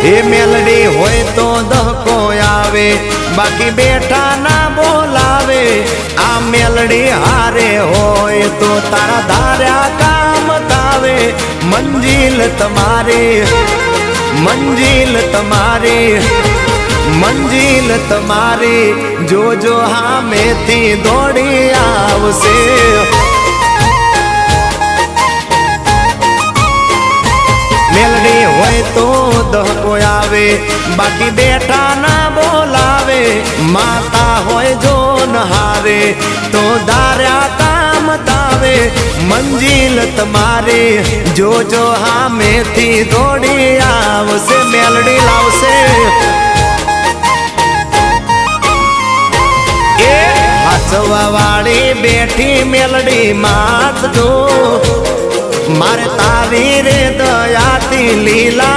એ મેલડી હોય તો દહકો આવે, બાકી બેઠા ના બોલાવે। આ મેલડી હારે હોય તો તારા ધાર્યા કામ થાવે। મંજિલ તમારી, મંજિલ તમારી, મંજિલ તમારી જોજો હામેથી દોડી આવશે। મેલડી હોય તો દહકો આવે, બાકી બેઠા ના બોલાવે। માતા હોય જો નહારે તો ધાર્યા કામ થાવે। મંજિલ તમારી જોજો હામેથી દોડી આવશે। મેલડી લાવશે એ હાચવા વાળી બેઠી મેલડી માત જો, મારે તારી રે દયાથી લીલા